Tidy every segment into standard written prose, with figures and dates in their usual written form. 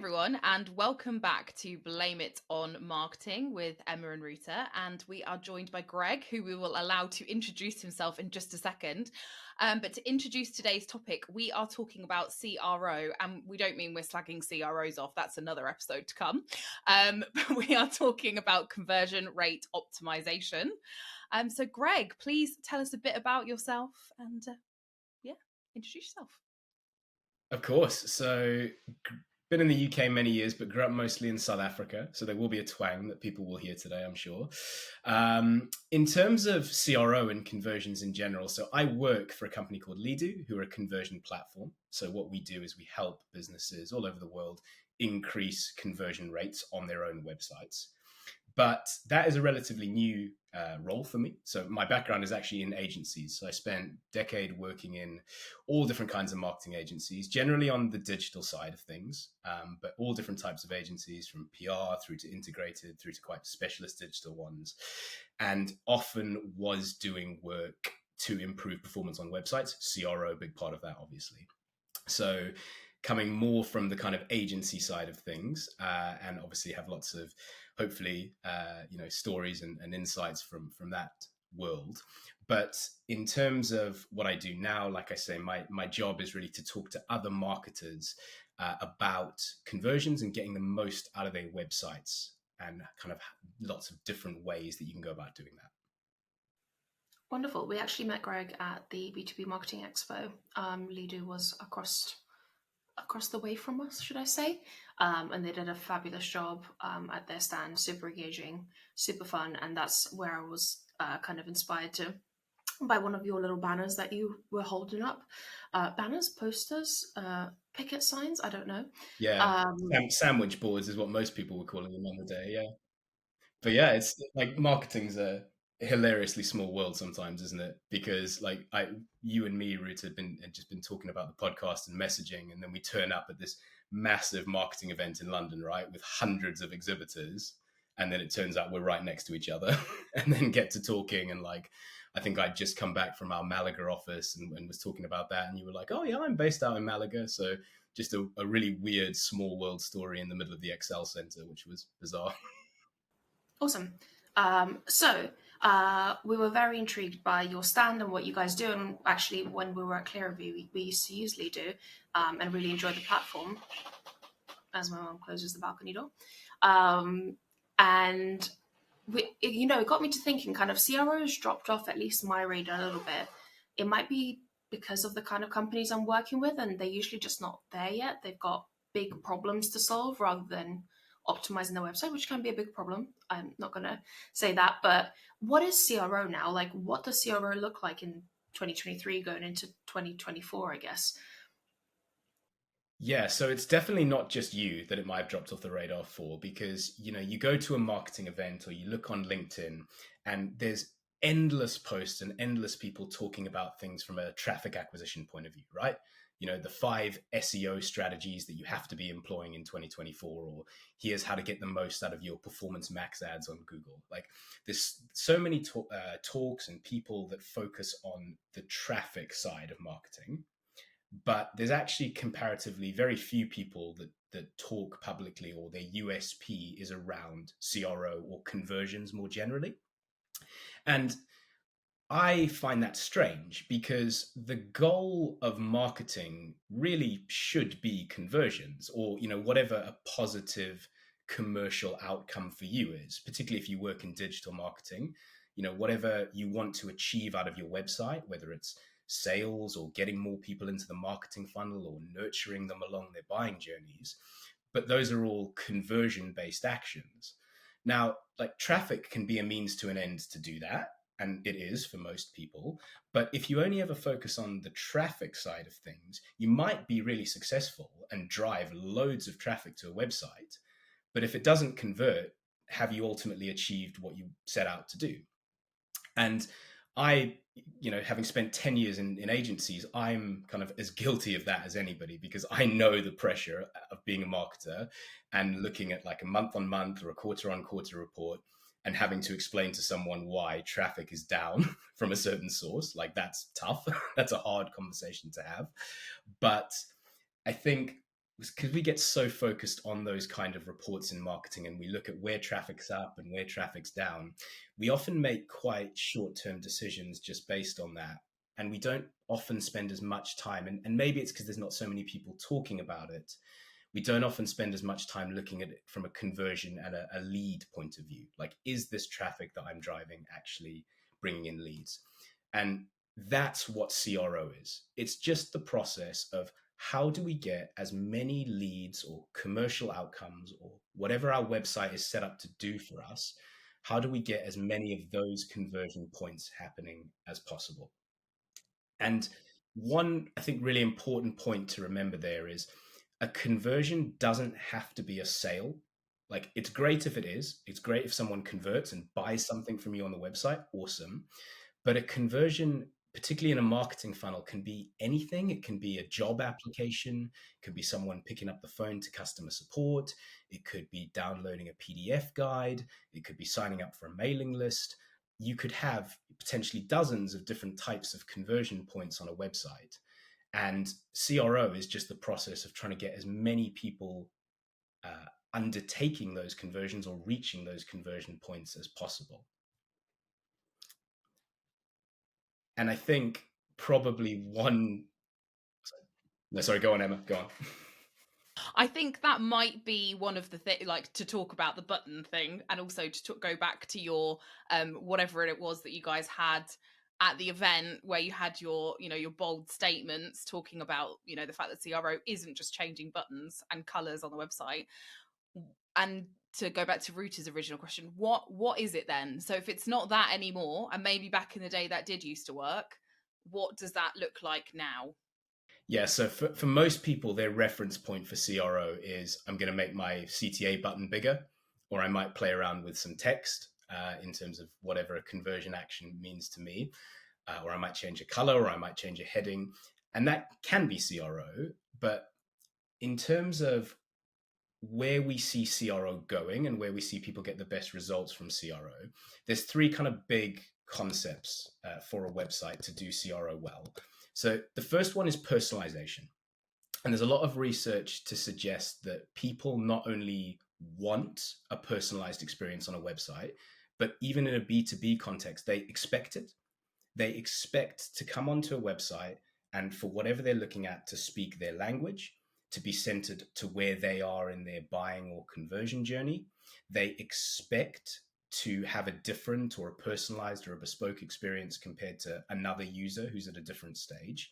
everyone, and welcome back to Blame It on Marketing with Emma and Ruta. And we are joined by Greg, who we will allow to introduce himself in just a second. But to introduce today's topic, we are talking about CRO, and we don't mean we're slagging CROs off. That's another episode to come. But we are talking about conversion rate optimization. So, Greg, please tell us a bit about yourself and introduce yourself. Of course. So, been in the UK many years, but grew up mostly in South Africa. So there will be a twang that people will hear today, I'm sure. In terms of CRO and conversions in general, so I work for a company called Leadoo, who are a conversion platform. So what we do is we help businesses all over the world increase conversion rates on their own websites. But that is a relatively new role for me. So my background is actually in agencies. So I spent a decade working in all different kinds of marketing agencies, generally on the digital side of things, but all different types of agencies, from PR through to integrated, through to quite specialist digital ones, and often was doing work to improve performance on websites. CRO, big part of that, obviously. So coming more from the kind of agency side of things, and obviously have lots of, hopefully, stories and insights from that world. But in terms of what I do now, like I say, my job is really to talk to other marketers about conversions and getting the most out of their websites, and kind of lots of different ways that you can go about doing that. Wonderful. We actually met Greg at the B2B Marketing Expo. Leadoo was across the way from us, should I say? And they did a fabulous job at their stand, super engaging, super fun. And that's where I was kind of inspired to by one of your little banners that you were holding up. Banners, posters, picket signs, I don't know. Yeah, sandwich boards is what most people were calling them on the day, yeah. But yeah, it's like marketing's a hilariously small world sometimes, isn't it? Because like you and me, Ruta, had just been talking about the podcast and messaging, and then we turn up at this massive marketing event in London, right, with hundreds of exhibitors, and then it turns out we're right next to each other, and then get to talking, and like I think I'd just come back from our Malaga office and was talking about that, and you were like, "Oh yeah, I'm based out in Malaga," so just a really weird small world story in the middle of the Excel Center, which was bizarre. Awesome. We were very intrigued by your stand and what you guys do. And actually, when we were at Clearview, we used to use Leadoo and really enjoyed the platform, as my mom closes the balcony door. And it got me to thinking, kind of CROs dropped off at least my radar a little bit. It might be because of the kind of companies I'm working with, and they're usually just not there yet. They've got big problems to solve rather than optimizing their website, which can be a big problem. I'm not going to say that, but what is CRO now? Like, what does CRO look like in 2023 going into 2024, I guess? Yeah, so it's definitely not just you that it might have dropped off the radar for, because, you go to a marketing event or you look on LinkedIn and there's endless posts and endless people talking about things from a traffic acquisition point of view, right? The 5 SEO strategies that you have to be employing in 2024, or here's how to get the most out of your performance max ads on Google. Like, there's so many talks and people that focus on the traffic side of marketing, but there's actually comparatively very few people that talk publicly, or their USP is around CRO or conversions more generally. And I find that strange, because the goal of marketing really should be conversions, or whatever a positive commercial outcome for you is, particularly if you work in digital marketing. Whatever you want to achieve out of your website, whether it's sales or getting more people into the marketing funnel or nurturing them along their buying journeys, but those are all conversion based actions. Now, like, traffic can be a means to an end to do that, and it is for most people. But if you only ever focus on the traffic side of things, you might be really successful and drive loads of traffic to a website. But if it doesn't convert, have you ultimately achieved what you set out to do? And I, having spent 10 years in agencies, I'm kind of as guilty of that as anybody, because I know the pressure of being a marketer and looking at like a month on month or a quarter on quarter report and having to explain to someone why traffic is down from a certain source. Like, that's tough. That's a hard conversation to have. But I think because we get so focused on those kind of reports in marketing and we look at where traffic's up and where traffic's down, we often make quite short-term decisions just based on that. And we don't often spend as much time, and maybe it's because there's not so many people talking about it. We don't often spend as much time looking at it from a conversion and a lead point of view. Like, is this traffic that I'm driving actually bringing in leads? And that's what CRO is. It's just the process of how do we get as many leads or commercial outcomes or whatever our website is set up to do for us, how do we get as many of those conversion points happening as possible? And one, I think, really important point to remember there is a conversion doesn't have to be a sale. Like, it's great if it is. It's great if someone converts and buys something from you on the website. Awesome. But a conversion, particularly in a marketing funnel, can be anything. It can be a job application. It could be someone picking up the phone to customer support. It could be downloading a PDF guide. It could be signing up for a mailing list. You could have potentially dozens of different types of conversion points on a website. And CRO is just the process of trying to get as many people undertaking those conversions or reaching those conversion points as possible. And I think probably one... No, sorry, go on, Emma, go on. I think that might be one of the things, like, to talk about the button thing, and also to go back to your whatever it was that you guys had at the event, where you had your, you know, your bold statements talking about, you know, the fact that CRO isn't just changing buttons and colors on the website. And to go back to Ruta's original question, what is it then? So if it's not that anymore, and maybe back in the day that did used to work, what does that look like now? Yeah, so for most people, their reference point for CRO is I'm going to make my CTA button bigger, or I might play around with some text in terms of whatever a conversion action means to me, or I might change a color, or I might change a heading. And that can be CRO. But in terms of where we see CRO going and where we see people get the best results from CRO, there's three kind of big concepts for a website to do CRO well. So the first one is personalization. And there's a lot of research to suggest that people not only want a personalized experience on a website, but even in a B2B context, they expect it. They expect to come onto a website and for whatever they're looking at to speak their language, to be centered to where they are in their buying or conversion journey. They expect to have a different or a personalized or a bespoke experience compared to another user who's at a different stage.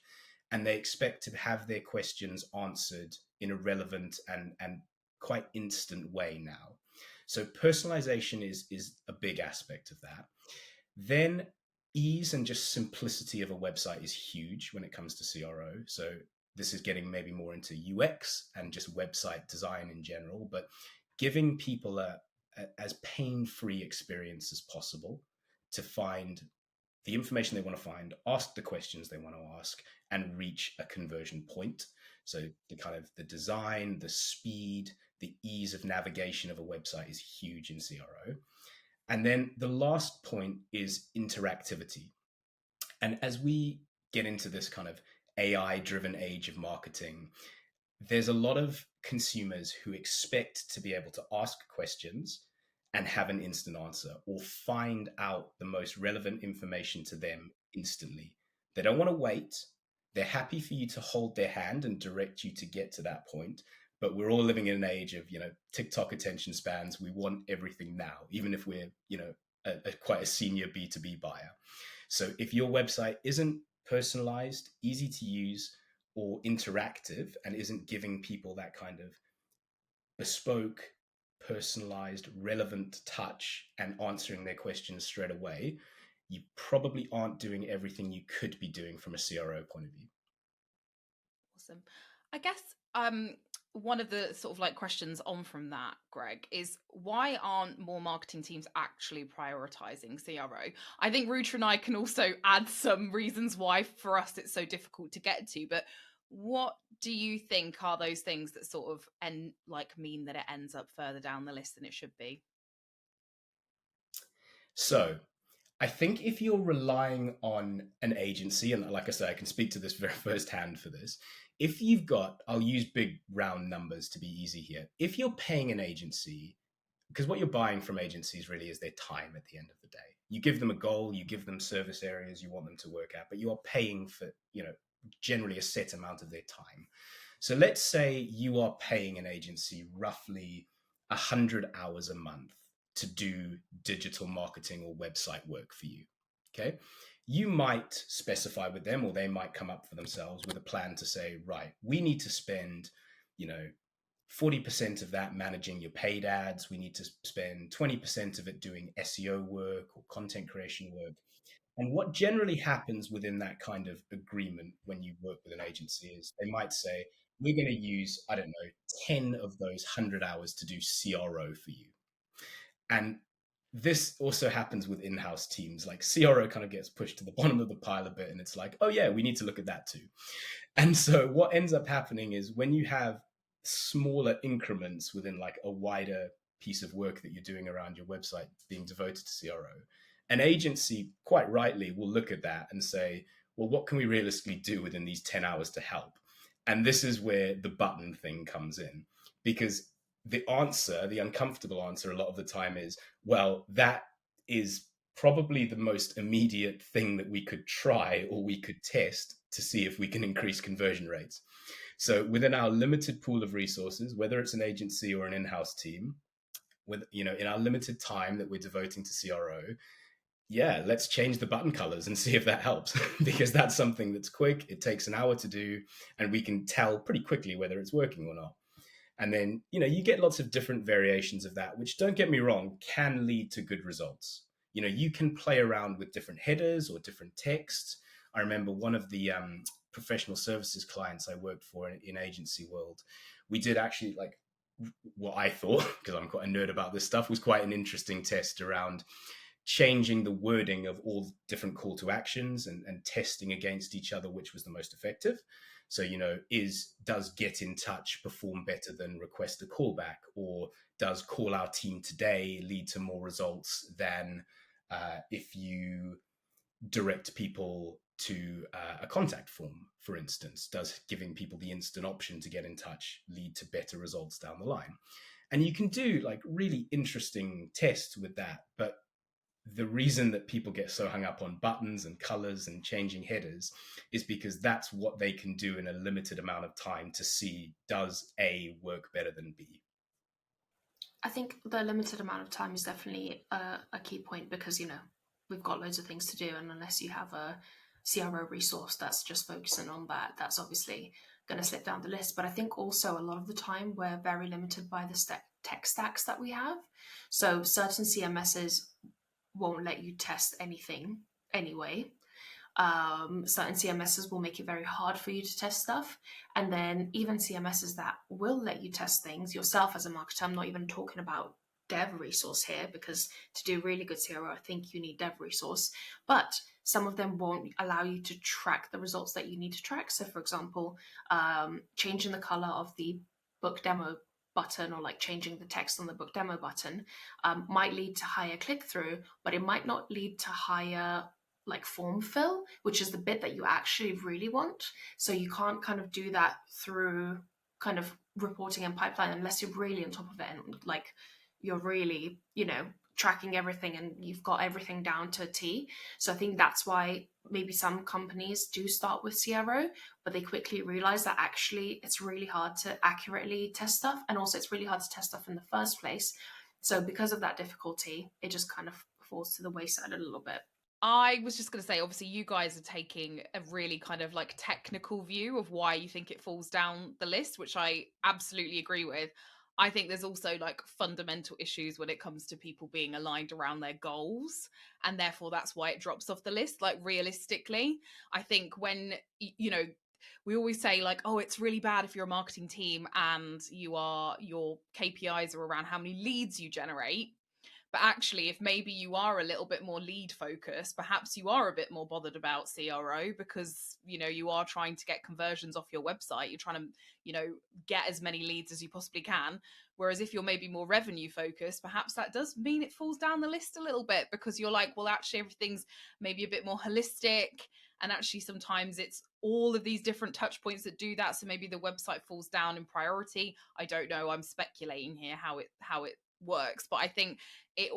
And they expect to have their questions answered in a relevant and quite instant way now. So personalization is a big aspect of that. Then ease and just simplicity of a website is huge when it comes to CRO. So this is getting maybe more into UX and just website design in general, but giving people as pain-free experience as possible to find the information they want to find, ask the questions they want to ask, and reach a conversion point. So the kind of the design, the speed, the ease of navigation of a website is huge in CRO. And then the last point is interactivity. And as we get into this kind of AI-driven age of marketing, there's a lot of consumers who expect to be able to ask questions and have an instant answer or find out the most relevant information to them instantly. They don't want to wait. They're happy for you to hold their hand and direct you to get to that point. But we're all living in an age of, TikTok attention spans. We want everything now, even if we're, quite a senior B2B buyer. So if your website isn't personalized, easy to use, or interactive and isn't giving people that kind of bespoke, personalized, relevant touch and answering their questions straight away, you probably aren't doing everything you could be doing from a CRO point of view. Awesome. I guess one of the sort of like questions on from that, Greg, is why aren't more marketing teams actually prioritizing CRO? I think Ruta and I can also add some reasons why for us it's so difficult to get to, but what do you think are those things that sort of mean that it ends up further down the list than it should be? So I think if you're relying on an agency, and like I say, I can speak to this very firsthand for this, if you've got, I'll use big round numbers to be easy here. If you're paying an agency, because what you're buying from agencies really is their time at the end of the day. You give them a goal, you give them service areas you want them to work at, but you are paying for, generally a set amount of their time. So let's say you are paying an agency roughly 100 hours a month to do digital marketing or website work for you. Okay. You might specify with them, or they might come up for themselves with a plan to say, right, we need to spend, 40% of that managing your paid ads. We need to spend 20% of it doing SEO work or content creation work. And what generally happens within that kind of agreement when you work with an agency is they might say, we're going to use, 10 of those 100 hours to do CRO for you. And this also happens with in-house teams. Like CRO kind of gets pushed to the bottom of the pile a bit, and it's like, oh yeah, we need to look at that too. And so what ends up happening is when you have smaller increments within like a wider piece of work that you're doing around your website being devoted to CRO, an agency quite rightly will look at that and say, well, what can we realistically do within these 10 hours to help? And this is where the button thing comes in, because the answer, the uncomfortable answer a lot of the time is, well, that is probably the most immediate thing that we could try or we could test to see if we can increase conversion rates. So within our limited pool of resources, whether it's an agency or an in-house team, with, in our limited time that we're devoting to CRO, yeah, let's change the button colors and see if that helps, because that's something that's quick. It takes an hour to do, and we can tell pretty quickly whether it's working or not. And then, you get lots of different variations of that, which, don't get me wrong, can lead to good results. You can play around with different headers or different texts. I remember one of the professional services clients I worked for in agency world, we did actually, like, what I thought, because I'm quite a nerd about this stuff, was quite an interesting test around changing the wording of all different call to actions and testing against each other which was the most effective. So, does get in touch perform better than request a callback, or does call our team today lead to more results than if you direct people to a contact form, for instance? Does giving people the instant option to get in touch lead to better results down the line? And you can do like really interesting tests with that. But the reason that people get so hung up on buttons and colors and changing headers is because that's what they can do in a limited amount of time to see, does A work better than B? I think the limited amount of time is definitely a key point, because, we've got loads of things to do. And unless you have a CRO resource that's just focusing on that, that's obviously going to slip down the list. But I think also a lot of the time we're very limited by the tech stacks that we have. So certain CMSs won't let you test anything anyway. Certain CMSs will make it very hard for you to test stuff. And then even CMSs that will let you test things yourself as a marketer, I'm not even talking about dev resource here, because to do really good CRO, I think you need dev resource. But some of them won't allow you to track the results that you need to track. So for example, changing the color of the book demo button, or like changing the text on the book demo button, might lead to higher click-through, but it might not lead to higher like form fill, which is the bit that you actually really want. So you can't kind of do that through kind of reporting and pipeline unless you're really on top of it, and like you're really, tracking everything and you've got everything down to a T. So I think that's why maybe some companies do start with CRO, but they quickly realize that actually it's really hard to accurately test stuff, and also it's really hard to test stuff in the first place. So because of that difficulty, it just kind of falls to the wayside a little bit. I was just going to say, obviously, you guys are taking a really kind of like technical view of why you think it falls down the list, which I absolutely agree with. I think there's also like fundamental issues when it comes to people being aligned around their goals. And therefore, that's why it drops off the list. Like realistically, I think when, we always say like, oh, it's really bad if you're a marketing team and your KPIs are around how many leads you generate. But actually, if maybe you are a little bit more lead focused, perhaps you are a bit more bothered about CRO, because, you are trying to get conversions off your website. You're trying to, get as many leads as you possibly can. Whereas if you're maybe more revenue focused, perhaps that does mean it falls down the list a little bit, because you're like, well, actually everything's maybe a bit more holistic. And actually sometimes it's all of these different touch points that do that. So maybe the website falls down in priority. I don't know, I'm speculating here how it works, but I think it,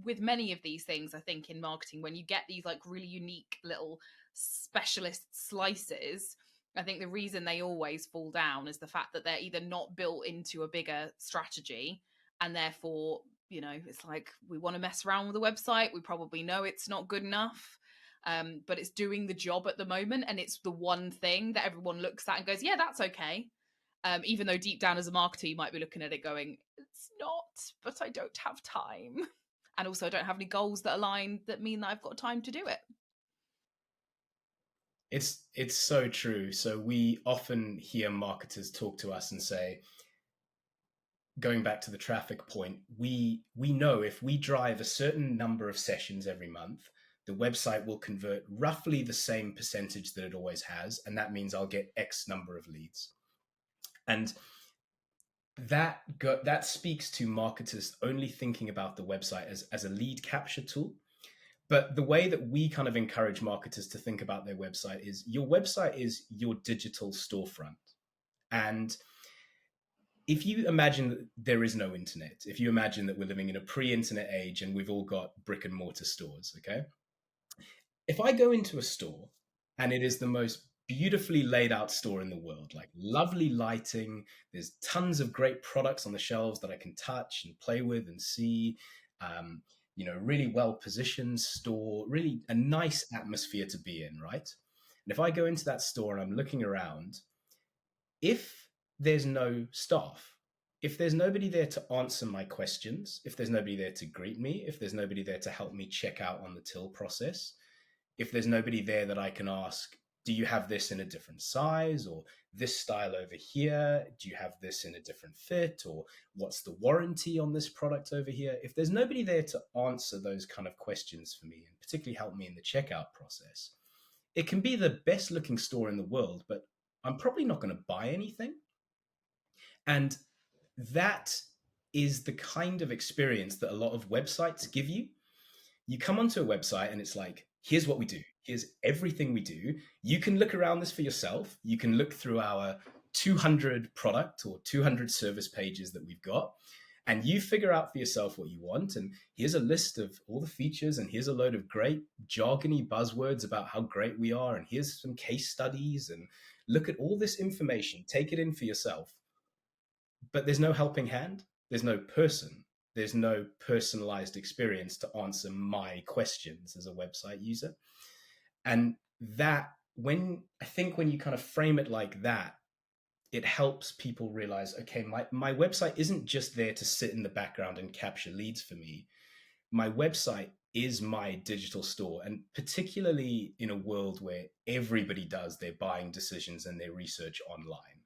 with many of these things, I think in marketing, when you get these like really unique little specialist slices, I think the reason they always fall down is the fact that they're either not built into a bigger strategy, and therefore, you know, it's like, we want to mess around with the website, we probably know it's not good enough, but it's doing the job at the moment, and it's the one thing that everyone looks at and goes, yeah, that's okay. Even though deep down as a marketer, you might be looking at it going, it's not, but I don't have time. And also I don't have any goals that align that mean that I've got time to do it. It's so true. So we often hear marketers talk to us and say, going back to the traffic point, we know if we drive a certain number of sessions every month, the website will convert roughly the same percentage that it always has, and that means I'll get X number of leads. And that speaks to marketers only thinking about the website as a lead capture tool. But the way that we kind of encourage marketers to think about their website is, your website is your digital storefront. And if you imagine that there is no internet, if you imagine that we're living in a pre-internet age and we've all got brick and mortar stores, okay? If I go into a store and it is the most beautifully laid out store in the world, like lovely lighting, there's tons of great products on the shelves that I can touch and play with and see, really well positioned store, really a nice atmosphere to be in, right? And if I go into that store and I'm looking around, if there's no staff, if there's nobody there to answer my questions, if there's nobody there to greet me, if there's nobody there to help me check out on the till process, if there's nobody there that I can ask, do you have this in a different size, or this style over here? Do you have this in a different fit, or what's the warranty on this product over here? If there's nobody there to answer those kind of questions for me and particularly help me in the checkout process, it can be the best looking store in the world, but I'm probably not going to buy anything. And that is the kind of experience that a lot of websites give you. You come onto a website and it's like, here's what we do. Here's everything we do. You can look around this for yourself. You can look through our 200 product or 200 service pages that we've got, and you figure out for yourself what you want. And here's a list of all the features, and here's a load of great jargony buzzwords about how great we are, and here's some case studies, and look at all this information, take it in for yourself. But there's no helping hand. There's no person. There's no personalized experience to answer my questions as a website user. And that, when you kind of frame it like that, it helps people realize, okay, my website isn't just there to sit in the background and capture leads for me. My website is my digital store. And particularly in a world where everybody does their buying decisions and their research online,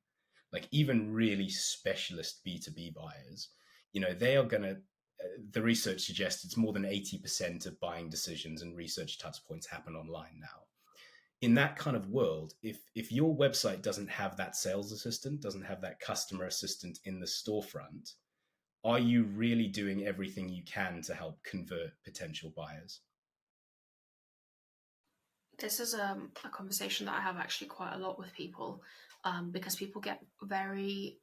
like even really specialist B2B buyers, they are going to, the research suggests it's more than 80% of buying decisions and research touch points happen online now. In that kind of world, if your website doesn't have that sales assistant, doesn't have that customer assistant in the storefront, are you really doing everything you can to help convert potential buyers? This is a conversation that I have actually quite a lot with people, because people get very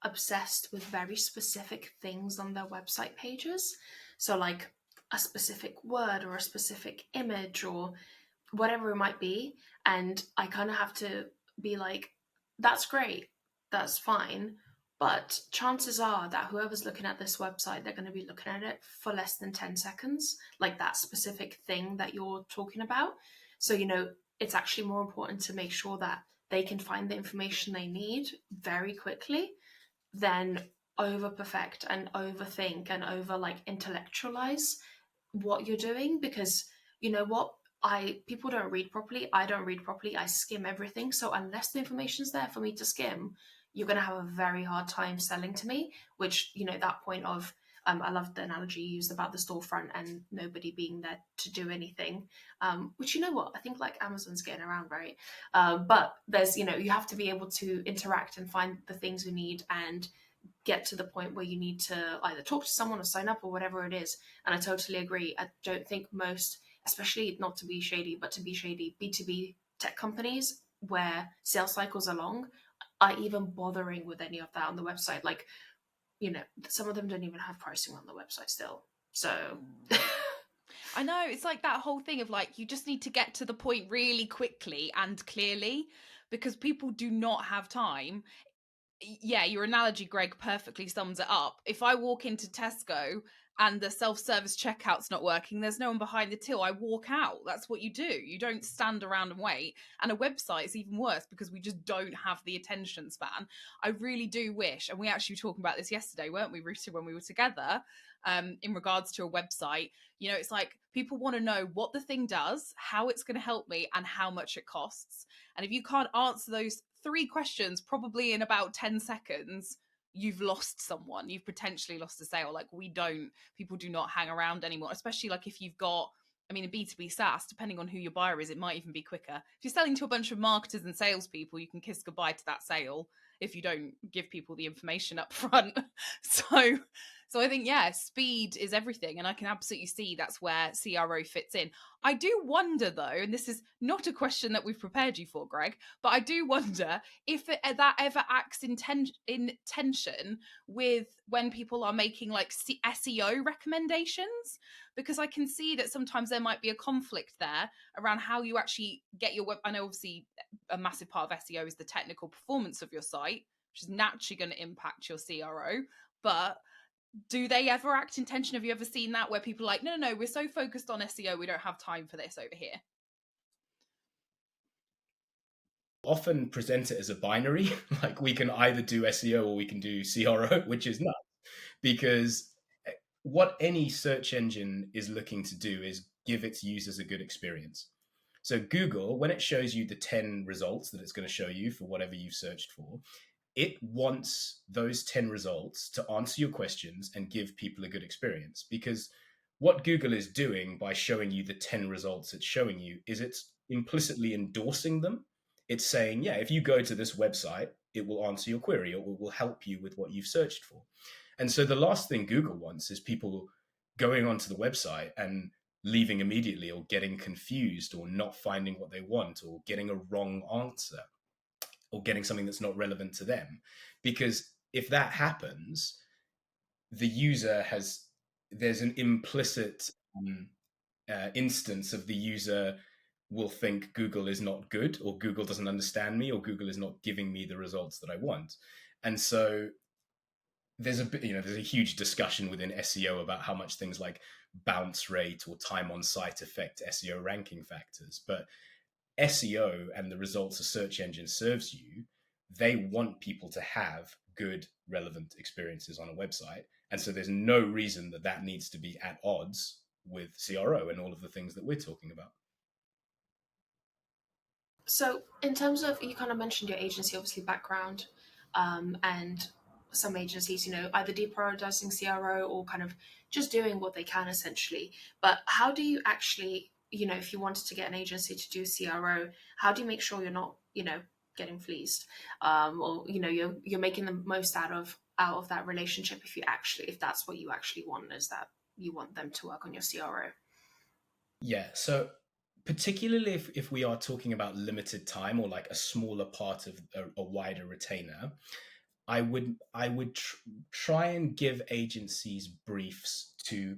obsessed with very specific things on their website pages. So like a specific word or a specific image or whatever it might be. And I kind of have to be like, that's great, that's fine. But chances are that whoever's looking at this website, they're going to be looking at it for less than 10 seconds, like that specific thing that you're talking about. So, it's actually more important to make sure that they can find the information they need very quickly than over perfect and overthink and over intellectualize what you're doing. Because you know what? People don't read properly. I don't read properly. I skim everything. So unless the information's there for me to skim, you're going to have a very hard time selling to me, which, that point of, I love the analogy you used about the storefront and nobody being there to do anything, which, I think Amazon's getting around, right? But there's, you have to be able to interact and find the things you need and get to the point where you need to either talk to someone or sign up or whatever it is. And I totally agree. I don't think most, especially not to be shady, but to be shady, B2B tech companies where sales cycles are long are even bothering with any of that on the website. Like, some of them don't even have pricing on the website still. So I know, it's like that whole thing of like, you just need to get to the point really quickly and clearly, because people do not have time. Yeah, your analogy, Greg, perfectly sums it up. If I walk into Tesco and the self-service checkout's not working, there's no one behind the till, I walk out. That's what you do. You don't stand around and wait. And a website is even worse because we just don't have the attention span. I really do wish, and we actually were talking about this yesterday, weren't we, Ruta, when we were together, in regards to a website. It's like people want to know what the thing does, how it's going to help me, and how much it costs. And if you can't answer those 3 questions probably in about 10 seconds, you've lost someone. You've potentially lost a sale. Like, people do not hang around anymore, especially like if you've got, in B2B SaaS, depending on who your buyer is, it might even be quicker. If you're selling to a bunch of marketers and salespeople, you can kiss goodbye to that sale if you don't give people the information up front. So I think, yeah, speed is everything. And I can absolutely see that's where CRO fits in. I do wonder, though, and this is not a question that we've prepared you for, Greg, but I do wonder if that ever acts in tension with when people are making like SEO recommendations, because I can see that sometimes there might be a conflict there around how you actually get your web. I know obviously a massive part of SEO is the technical performance of your site, which is naturally going to impact your CRO, but do they ever act in tension? Have you ever seen that where people are like, no, we're so focused on SEO, we don't have time for this over here? Often present it as a binary, like we can either do SEO or we can do CRO, which is nuts, because what any search engine is looking to do is give its users a good experience. So Google, when it shows you the 10 results that it's going to show you for whatever you've searched for, it wants those 10 results to answer your questions and give people a good experience. Because what Google is doing by showing you the 10 results it's showing you is it's implicitly endorsing them. It's saying, yeah, if you go to this website, it will answer your query or it will help you with what you've searched for. And so the last thing Google wants is people going onto the website and leaving immediately or getting confused or not finding what they want or getting a wrong answer or getting something that's not relevant to them. Because if that happens, there's an implicit instance of the user will think Google is not good, or Google doesn't understand me, or Google is not giving me the results that I want. And so there's a huge discussion within SEO about how much things like bounce rate or time on site affect SEO ranking factors. But SEO and the results a search engine serves you, they want people to have good, relevant experiences on a website. And so there's no reason that needs to be at odds with CRO and all of the things that we're talking about. So in terms of, you kind of mentioned your agency, obviously background, and some agencies, either deprioritizing CRO or kind of just doing what they can essentially. But how do you actually, if you wanted to get an agency to do CRO, how do you make sure you're not, getting fleeced, or you're making the most out of that relationship if that's what you actually want, is that you want them to work on your CRO? Yeah, so particularly if we are talking about limited time or like a smaller part of a wider retainer, I would try and give agencies briefs to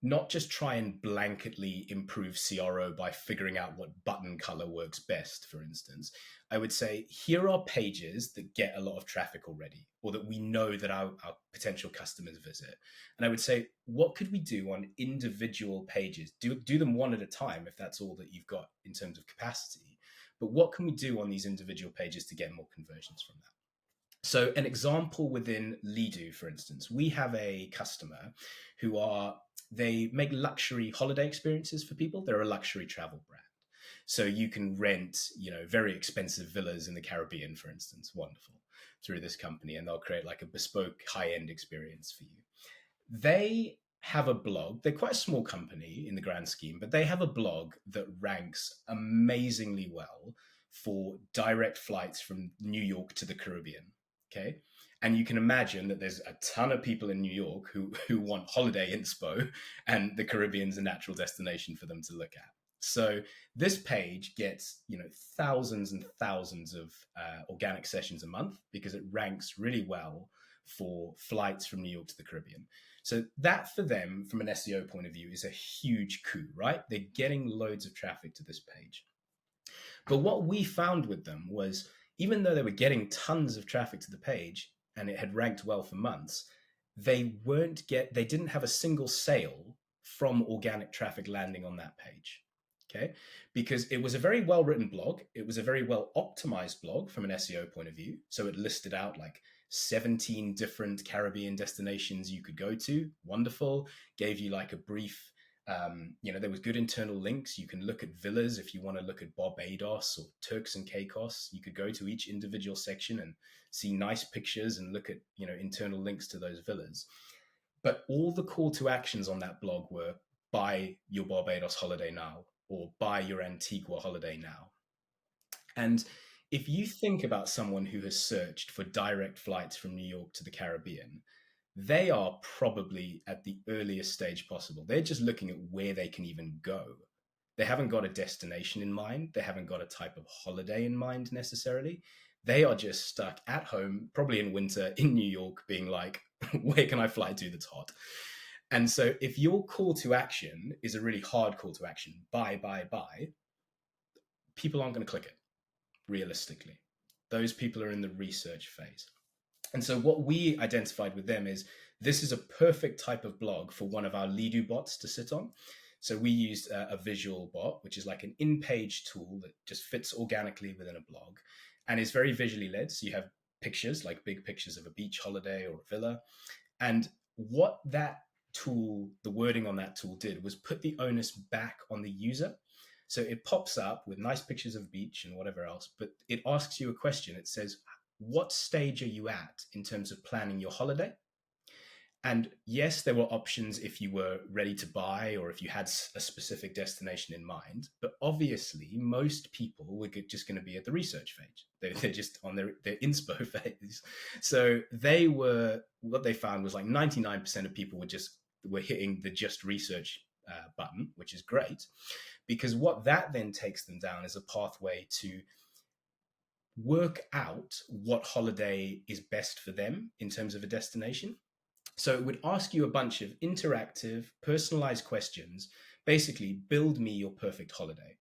not just try and blanketly improve CRO by figuring out what button color works best, for instance. I would say, here are pages that get a lot of traffic already, or that we know that our potential customers visit. And I would say, what could we do on individual pages? Do them one at a time if that's all that you've got in terms of capacity. But what can we do on these individual pages to get more conversions from that? So an example within Leadoo, for instance, we have a customer they make luxury holiday experiences for people. They're a luxury travel brand. So you can rent, very expensive villas in the Caribbean, for instance, wonderful, through this company, and they'll create like a bespoke high-end experience for you. They have a blog. They're quite a small company in the grand scheme, but they have a blog that ranks amazingly well for direct flights from New York to the Caribbean. Okay. And you can imagine that there's a ton of people in New York who want holiday inspo, and the Caribbean's a natural destination for them to look at. So this page gets, thousands and thousands of organic sessions a month because it ranks really well for flights from New York to the Caribbean. So that for them, from an SEO point of view, is a huge coup, right? They're getting loads of traffic to this page. But what we found with them was, even though they were getting tons of traffic to the page and it had ranked well for months, they didn't have a single sale from organic traffic landing on that page. Okay, because it was a very well written blog. It was a very well optimized blog from an SEO point of view. So it listed out like 17 different Caribbean destinations you could go to. Wonderful. Gave you like a brief, there was good internal links. You can look at villas if you want to look at Barbados or Turks and Caicos. You could go to each individual section and see nice pictures and look at, internal links to those villas. But all the call to actions on that blog were buy your Barbados holiday now, or buy your Antigua holiday now. And if you think about someone who has searched for direct flights from New York to the Caribbean, they are probably at the earliest stage possible. They're just looking at where they can even go. They haven't got a destination in mind. They haven't got a type of holiday in mind necessarily. They are just stuck at home, probably in winter in New York, being like, where can I fly to that's hot? And so if your call to action is a really hard call to action, buy, people aren't going to click it, realistically. Those people are in the research phase. And so what we identified with them is, this is a perfect type of blog for one of our Leadoo bots to sit on. So we used a visual bot, which is like an in-page tool that just fits organically within a blog and is very visually led. So you have pictures, like big pictures of a beach holiday or a villa. And what that tool, the wording on that tool did was put the onus back on the user. So it pops up with nice pictures of beach and whatever else, but it asks you a question. It says, what stage are you at in terms of planning your holiday? And yes, there were options if you were ready to buy or if you had a specific destination in mind. But obviously, most people were just going to be at the research phase. They're just on their inspo phase. So what they found was like 99% of people were hitting the just research button, which is great, because what that then takes them down is a pathway to work out what holiday is best for them in terms of a destination. So it would ask you a bunch of interactive, personalized questions. Basically, build me your perfect holiday.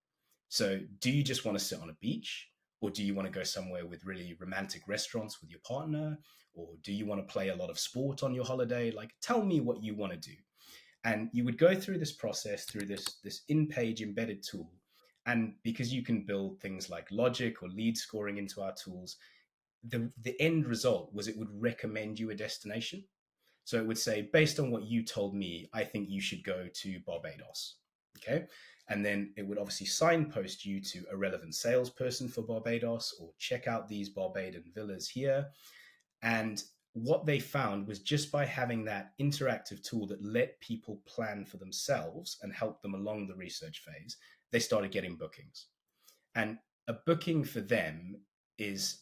So do you just want to sit on a beach? Or do you want to go somewhere with really romantic restaurants with your partner? Or do you want to play a lot of sport on your holiday? Like, tell me what you want to do. And you would go through this process through this in-page embedded tool. And because you can build things like logic or lead scoring into our tools, the end result was it would recommend you a destination. So it would say, based on what you told me, I think you should go to Barbados. Okay. And then it would obviously signpost you to a relevant salesperson for Barbados, or check out these Barbadian villas here. And what they found was, just by having that interactive tool that let people plan for themselves and help them along the research phase, they started getting bookings. And a booking for them is,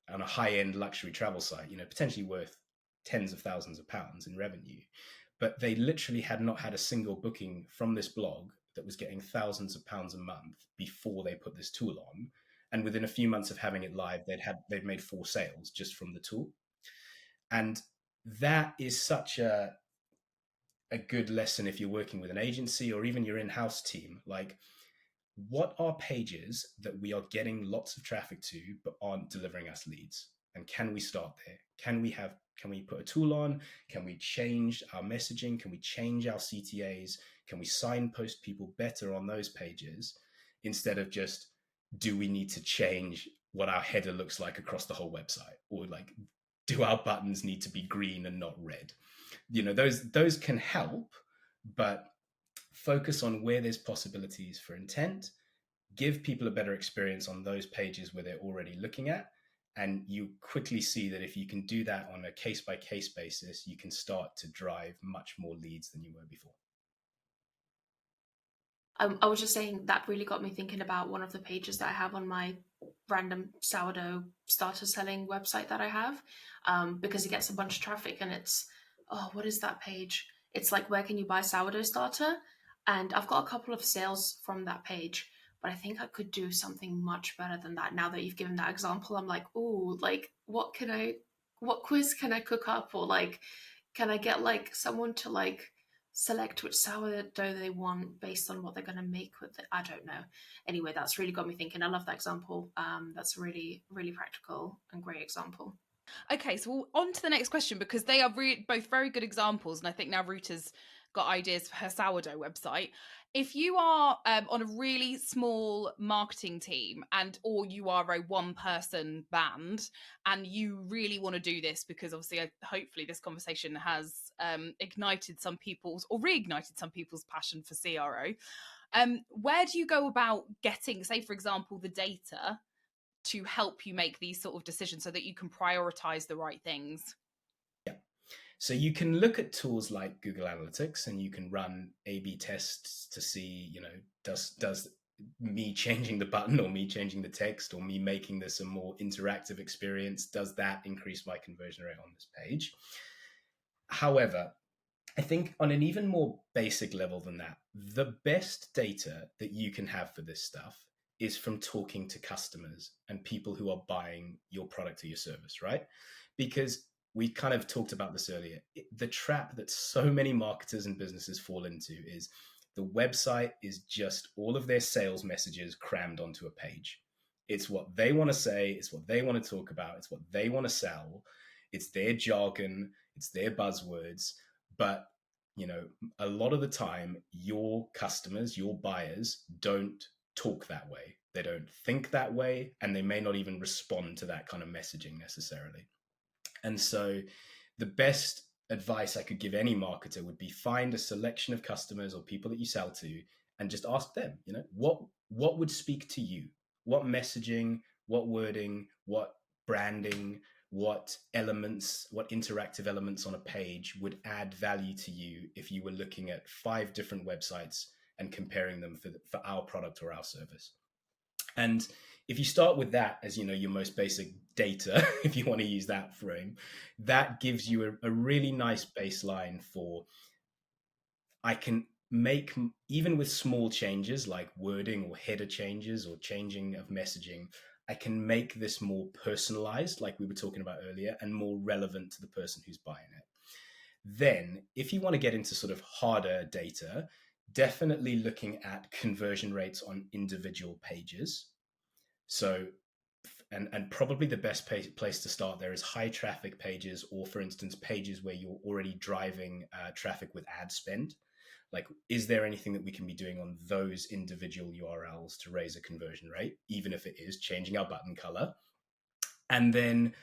on a high-end luxury travel site, potentially worth tens of thousands of pounds in revenue. But they literally had not had a single booking from this blog that was getting thousands of pounds a month before they put this tool on. And within a few months of having it live, they'd made 4 sales just from the tool. And that is such a good lesson if you're working with an agency or even your in-house team. Like, what are pages that we are getting lots of traffic to but aren't delivering us leads? And can we start there? Can we put a tool on? Can we change our messaging? Can we change our CTAs? Can we signpost people better on those pages, instead of just, do we need to change what our header looks like across the whole website? Or like, do our buttons need to be green and not red? Those can help, but focus on where there's possibilities for intent, give people a better experience on those pages where they're already looking at. And you quickly see that if you can do that on a case-by-case basis, you can start to drive much more leads than you were before. I was just saying that really got me thinking about one of the pages that I have on my random sourdough starter selling website that I have, because it gets a bunch of traffic, and it's, what is that page? It's like, where can you buy sourdough starter? And I've got a couple of sales from that page, but I think I could do something much better than that. Now that you've given that example, I'm like, oh, like what quiz can I cook up? Or like, can I get like someone to like select which sourdough they want based on what they're going to make with it? I don't know. Anyway, that's really got me thinking. I love that example. That's a really, really practical and great example. Okay, so on to the next question, because they are both very good examples, and I think now Ruta's got ideas for her sourdough website. If you are on a really small marketing team, and or you are a one-person band, and you really want to do this, because obviously, hopefully, this conversation has ignited some people's or reignited some people's passion for CRO. Where do you go about getting, say, for example, the data to help you make these sort of decisions so that you can prioritize the right things? Yeah. So you can look at tools like Google Analytics, and you can run A/B tests to see, does me changing the button or me changing the text or me making this a more interactive experience, does that increase my conversion rate on this page? However, I think on an even more basic level than that, the best data that you can have for this stuff is from talking to customers and people who are buying your product or your service, right? Because we kind of talked about this earlier. The trap that so many marketers and businesses fall into is the website is just all of their sales messages crammed onto a page. It's what they want to say, it's what they want to talk about, it's what they want to sell, it's their jargon, it's their buzzwords. But a lot of the time, your customers, your buyers don't talk that way. They don't think that way, and they may not even respond to that kind of messaging necessarily. And so the best advice I could give any marketer would be find a selection of customers or people that you sell to and just ask them, what would speak to you? What messaging, what wording, what branding, what elements, what interactive elements on a page would add value to you if you were looking at 5 different websites and comparing them for our product or our service. And if you start with that as your most basic data, if you want to use that frame, that gives you a really nice baseline for, I can make, even with small changes like wording or header changes or changing of messaging, I can make this more personalized, like we were talking about earlier, and more relevant to the person who's buying it. Then, if you want to get into sort of harder data, definitely looking at conversion rates on individual pages. So, and probably the best place to start there is high traffic pages, or for instance, pages where you're already driving traffic with ad spend. Like, is there anything that we can be doing on those individual URLs to raise a conversion rate, even if it is changing our button color? And then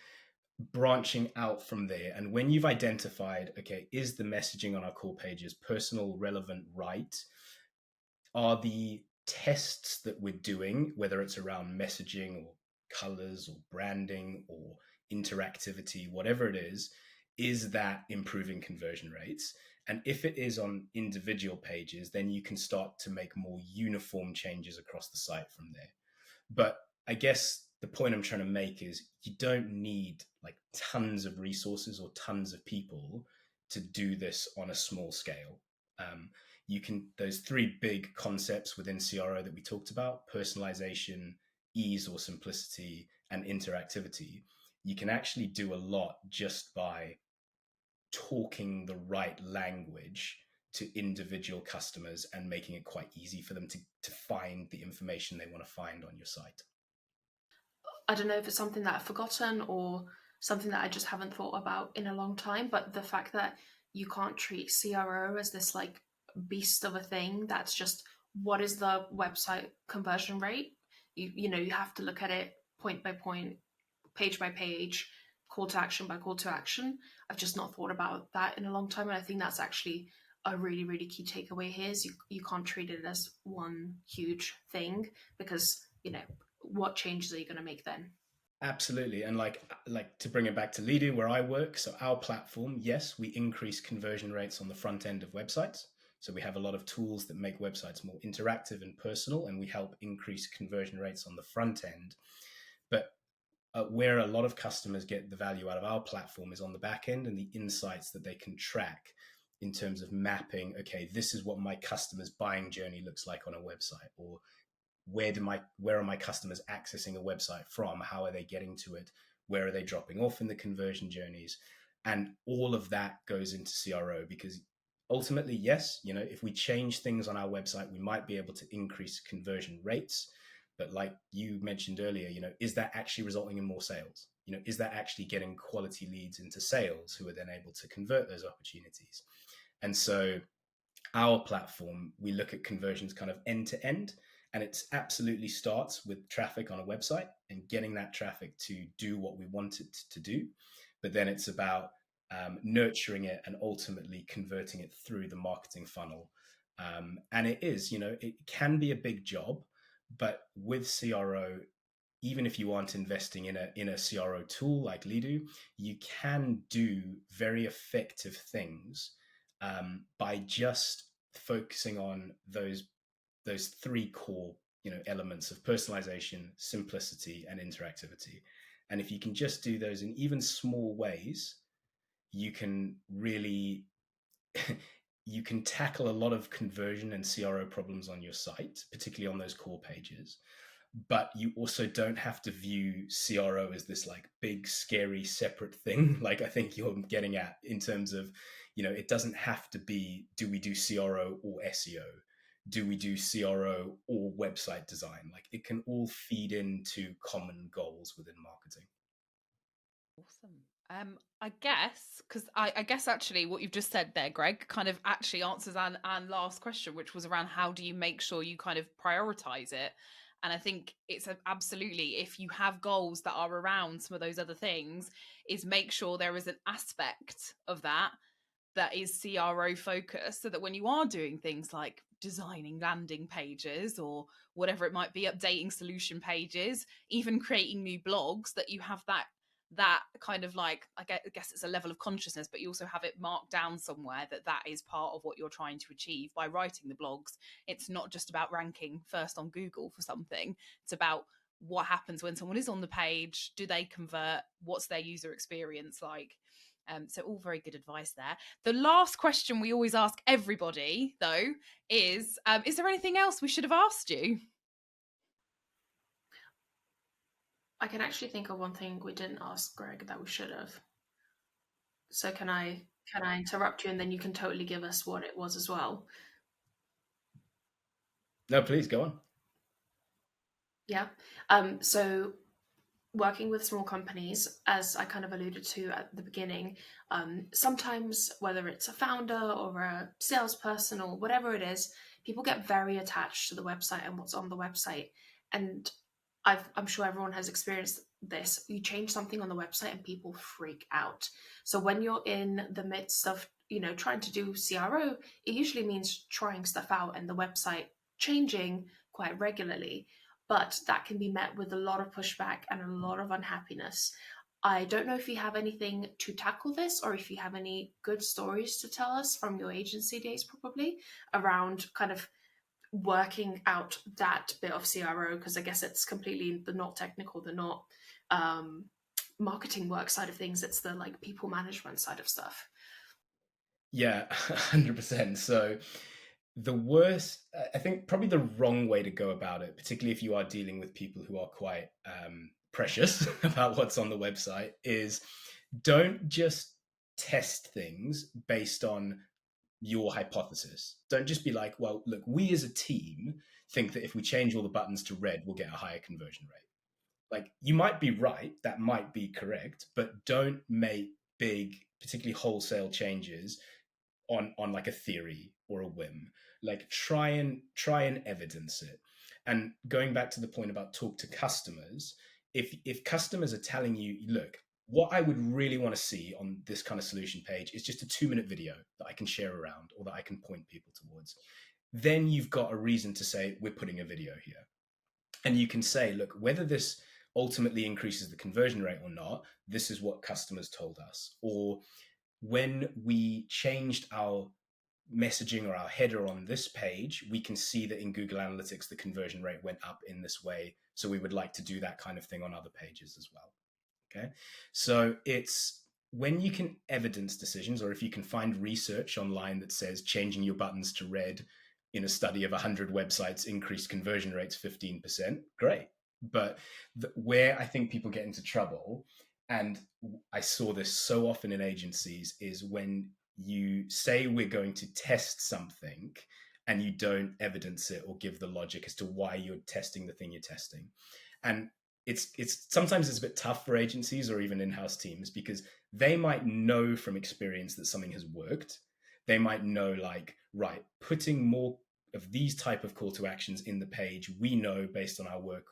branching out from there. And when you've identified, okay, is the messaging on our core pages personal, relevant, right? Are the tests that we're doing, whether it's around messaging or colors or branding or interactivity, whatever it is that improving conversion rates? And if it is on individual pages, then you can start to make more uniform changes across the site from there. But I guess the point I'm trying to make is you don't need like tons of resources or tons of people to do this on a small scale. You can, those 3 big concepts within CRO that we talked about, personalization, ease or simplicity, and interactivity, you can actually do a lot just by talking the right language to individual customers and making it quite easy for them to find the information they want to find on your site. I don't know if it's something that I've forgotten or something that I just haven't thought about in a long time, but the fact that you can't treat CRO as this like beast of a thing that's just what is the website conversion rate? You have to look at it point by point, page by page, call to action by call to action. I've just not thought about that in a long time, and I think that's actually a really, really key takeaway here is you can't treat it as one huge thing, because what changes are you going to make then? Absolutely. And like to bring it back to Leadoo, where I work, so our platform, yes, we increase conversion rates on the front end of websites. So we have a lot of tools that make websites more interactive and personal, and we help increase conversion rates on the front end. But where a lot of customers get the value out of our platform is on the back end and the insights that they can track in terms of mapping, okay, this is what my customer's buying journey looks like on a website, or where are my customers accessing a website from? How are they getting to it? Where are they dropping off in the conversion journeys? And all of that goes into CRO, because ultimately, yes, if we change things on our website, we might be able to increase conversion rates. But like you mentioned earlier, is that actually resulting in more sales? Is that actually getting quality leads into sales who are then able to convert those opportunities? And so our platform, we look at conversions kind of end to end, and it absolutely starts with traffic on a website and getting that traffic to do what we want it to do. But then it's about nurturing it and ultimately converting it through the marketing funnel. And it is, it can be a big job, but with CRO, even if you aren't investing in a CRO tool like Leadoo, you can do very effective things by just focusing on those three core elements of personalization, simplicity, and interactivity. And if you can just do those in even small ways, you can really you can tackle a lot of conversion and CRO problems on your site, particularly on those core pages. But you also don't have to view CRO as this like big, scary, separate thing. Like I think you're getting at, in terms of, it doesn't have to be, do we do CRO or SEO? Do we do CRO or website design? Like it can all feed into common goals within marketing. Awesome. I guess, because I guess actually what you've just said there, Greg, kind of actually answers Anne's last question, which was around how do you make sure you kind of prioritize it? And I think it's absolutely, if you have goals that are around some of those other things, is make sure there is an aspect of that is CRO focused, so that when you are doing things like designing landing pages or whatever it might be, updating solution pages, even creating new blogs, that you have that kind of like, I guess it's a level of consciousness, but you also have it marked down somewhere that is part of what you're trying to achieve by writing the blogs. It's not just about ranking first on Google for something. It's about what happens when someone is on the page. Do they convert? What's their user experience like? So all very good advice there. The last question we always ask everybody, though, is there anything else we should have asked you? I can actually think of one thing we didn't ask Greg that we should have. So can I interrupt you, and then you can totally give us what it was as well? No, please go on. Yeah. So working with small companies, as I kind of alluded to at the beginning, sometimes whether it's a founder or a salesperson or whatever it is, people get very attached to the website and what's on the website. And I'm sure everyone has experienced this. You change something on the website and people freak out. So when you're in the midst of, trying to do CRO, it usually means trying stuff out and the website changing quite regularly. But that can be met with a lot of pushback and a lot of unhappiness. I don't know if you have anything to tackle this, or if you have any good stories to tell us from your agency days, probably, around kind of working out that bit of CRO, because I guess it's completely the not technical, the not marketing work side of things. It's the like people management side of stuff. Yeah, 100%. So the worst, I think probably the wrong way to go about it, particularly if you are dealing with people who are quite precious about what's on the website, is don't just test things based on your hypothesis. Don't just be like, well, look, we as a team think that if we change all the buttons to red, we'll get a higher conversion rate. Like, you might be right, that might be correct, but don't make big, particularly wholesale changes on like a theory or a whim. Like, try and evidence it. And going back to the point about talk to customers, if customers are telling you, look, what I would really want to see on this kind of solution page is just a 2-minute video that I can share around or that I can point people towards, then you've got a reason to say, we're putting a video here. And you can say, look, whether this ultimately increases the conversion rate or not, this is what customers told us. Or when we changed our messaging or our header on this page, we can see that in Google Analytics, the conversion rate went up in this way. So we would like to do that kind of thing on other pages as well. Okay. So it's when you can evidence decisions, or if you can find research online that says changing your buttons to red in a study of 100 websites increased conversion rates 15%, great. But where I think people get into trouble, and I saw this so often in agencies, is when you say we're going to test something and you don't evidence it or give the logic as to why you're testing the thing you're testing. And it's sometimes it's a bit tough for agencies or even in-house teams, because they might know from experience that something has worked. They might know, like, right, putting more of these type of call to actions in the page, we know based on our work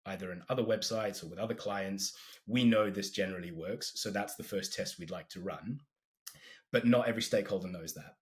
either in other websites or with other clients, we know this generally works. So that's the first test we'd like to run. But not every stakeholder knows that.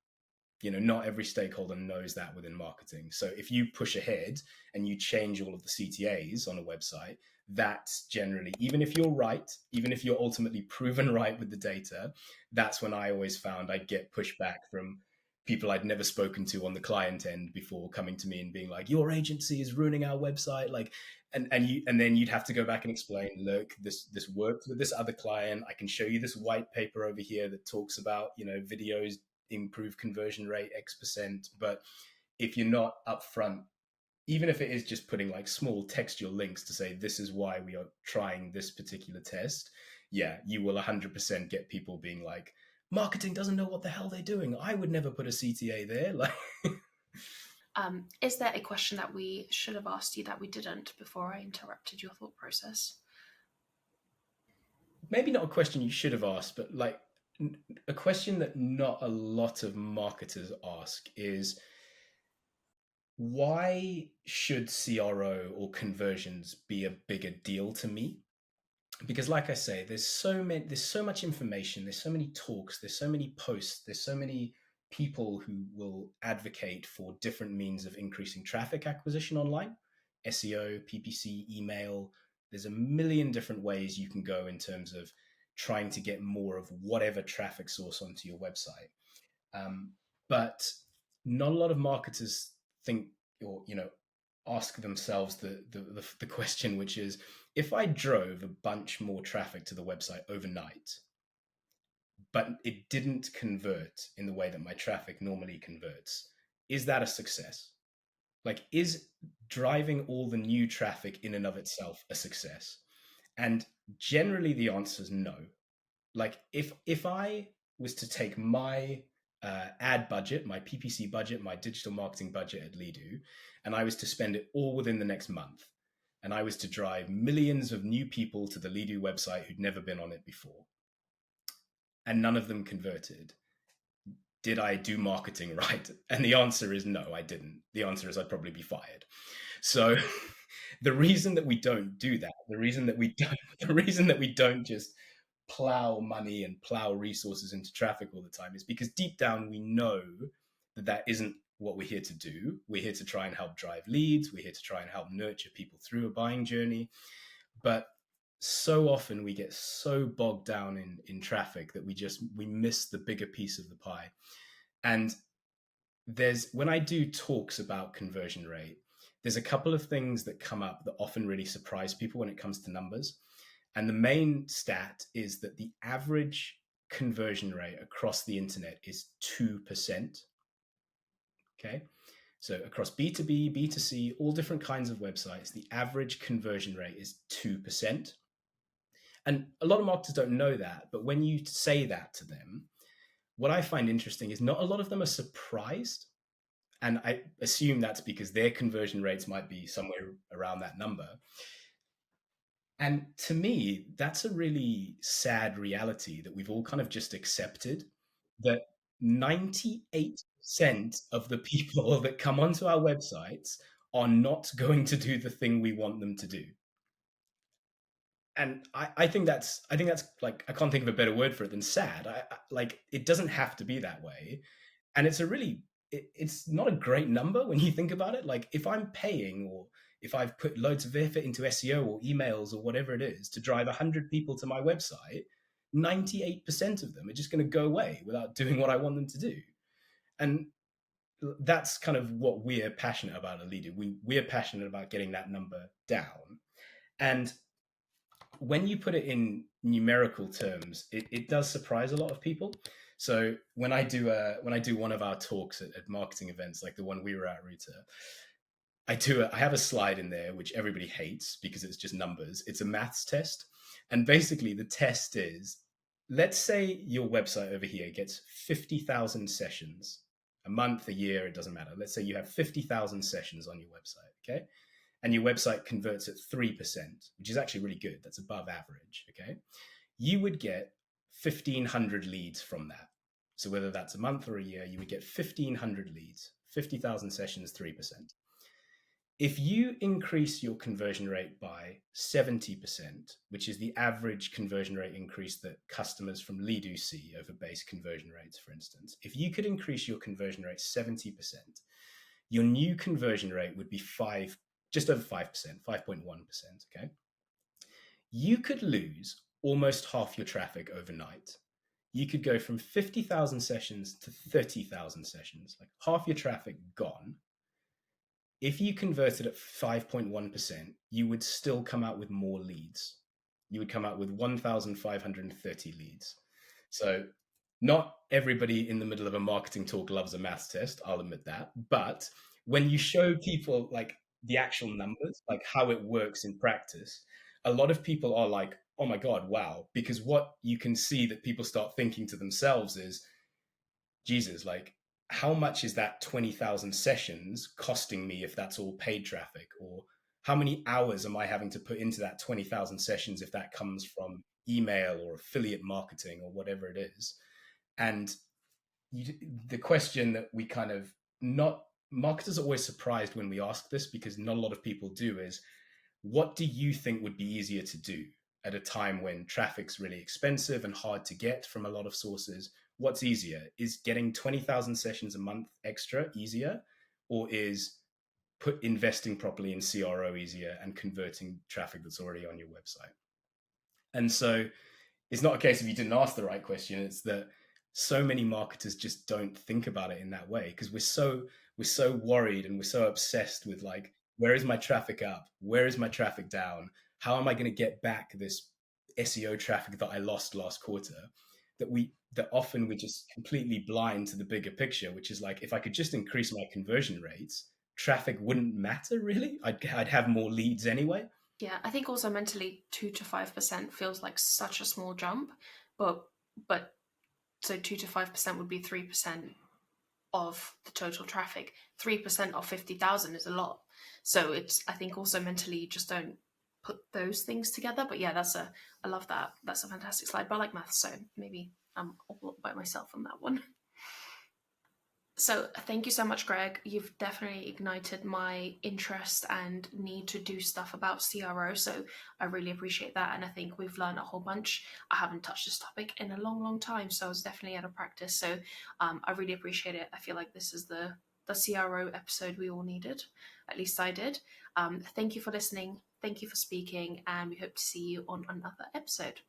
Not every stakeholder knows that within marketing. So if you push ahead and you change all of the CTAs on a website, that's generally, even if you're right, even if you're ultimately proven right with the data, that's when I always found I'd get pushback from people I'd never spoken to on the client end before, coming to me and being like, your agency is ruining our website. Like, and then you'd have to go back and explain, look, this worked with this other client. I can show you this white paper over here that talks about, videos improve conversion rate X%. But if you're not upfront, even if it is just putting like small textual links to say, this is why we are trying this particular test, yeah, you will 100% get people being like, marketing doesn't know what the hell they're doing. I would never put a CTA there. Like, is there a question that we should have asked you that we didn't before I interrupted your thought process? Maybe not a question you should have asked, but like a question that not a lot of marketers ask is, why should CRO or conversions be a bigger deal to me? Because like I say, there's so much information, there's so many talks, there's so many posts, there's so many people who will advocate for different means of increasing traffic acquisition online, SEO, PPC, email. There's a million different ways you can go in terms of trying to get more of whatever traffic source onto your website. But not a lot of marketers think, or ask themselves the question, which is, if I drove a bunch more traffic to the website overnight, but it didn't convert in the way that my traffic normally converts, is that a success? Like, is driving all the new traffic in and of itself a success? And generally the answer is no. Like, if I was to take my ad budget, my PPC budget, my digital marketing budget at Leadoo, and I was to spend it all within the next month, and I was to drive millions of new people to the Leadoo website who'd never been on it before, and none of them converted, did I do marketing right? And the answer is no, I didn't. The answer is I'd probably be fired. So the reason that we don't do that, the reason that we don't just plow money and plow resources into traffic all the time, is because deep down we know that that isn't what we're here to do. We're here to try and help drive leads. We're here to try and help nurture people through a buying journey. But so often we get so bogged down in traffic that we miss the bigger piece of the pie. And when I do talks about conversion rate, there's a couple of things that come up that often really surprise people when it comes to numbers. And the main stat is that the average conversion rate across the internet is 2%. Okay. So across B2B, B2C, all different kinds of websites, the average conversion rate is 2%. And a lot of marketers don't know that, but when you say that to them, what I find interesting is not a lot of them are surprised. And I assume that's because their conversion rates might be somewhere around that number. And to me, that's a really sad reality that we've all kind of just accepted, that 98% of the people that come onto our websites are not going to do the thing we want them to do. And I think that's like, I can't think of a better word for it than sad. Like, it doesn't have to be that way. And it's not a great number when you think about it. Like, if I'm paying, or if I've put loads of effort into SEO or emails or whatever it is to drive 100 people to my website, 98% of them are just going to go away without doing what I want them to do. And that's kind of what we're passionate about at Leadoo. We're passionate about getting that number down. And when you put it in numerical terms, it does surprise a lot of people. So when I do one of our talks at marketing events, like the one we were at Ruta, I have a slide in there which everybody hates because it's just numbers. It's a maths test. And basically the test is, let's say your website over here gets 50,000 sessions a month, a year, it doesn't matter. Let's say you have 50,000 sessions on your website, okay? And your website converts at 3%, which is actually really good. That's above average, okay? You would get 1,500 leads from that. So whether that's a month or a year, you would get 1,500 leads, 50,000 sessions, 3%. If you increase your conversion rate by 70%, which is the average conversion rate increase that customers from Leadoo see over base conversion rates, for instance, if you could increase your conversion rate 70%, your new conversion rate would be just over 5%, 5.1%, okay? You could lose almost half your traffic overnight. You could go from 50,000 sessions to 30,000 sessions, like half your traffic gone. If you converted at 5.1%, you would still come out with more leads. You would come out with 1,530 leads. So not everybody in the middle of a marketing talk loves a maths test, I'll admit that. But when you show people like the actual numbers, like how it works in practice, a lot of people are like, oh my God, wow. Because what you can see that people start thinking to themselves is, Jesus, like, how much is that 20,000 sessions costing me if that's all paid traffic? Or how many hours am I having to put into that 20,000 sessions if that comes from email or affiliate marketing or whatever it is? And the question that we kind of marketers are always surprised when we ask this, because not a lot of people do, is what do you think would be easier to do at a time when traffic's really expensive and hard to get from a lot of sources? What's easier? Is getting 20,000 sessions a month extra easier, or is investing properly in CRO easier and converting traffic that's already on your website? And so it's not a case of you didn't ask the right question. It's that so many marketers just don't think about it in that way, because we're so worried and we're so obsessed with like, where is my traffic up? Where is my traffic down? How am I going to get back this SEO traffic that I lost last quarter? That often we're just completely blind to the bigger picture, which is like, if I could just increase my conversion rates, traffic wouldn't matter really. I'd have more leads anyway. Yeah, I think also mentally 2 to 5% feels like such a small jump, but so 2 to 5% would be 3% of the total traffic. 3% of 50,000 is a lot. So it's, I think also mentally you just don't put those things together. But yeah, I love that. That's a fantastic slide. But I like maths, so maybe I'm all by myself on that one. So thank you so much, Greg. You've definitely ignited my interest and need to do stuff about CRO. So I really appreciate that. And I think we've learned a whole bunch. I haven't touched this topic in a long, long time. So I was definitely out of practice. So I really appreciate it. I feel like this is the CRO episode we all needed. At least I did. Thank you for listening. Thank you for speaking. And we hope to see you on another episode.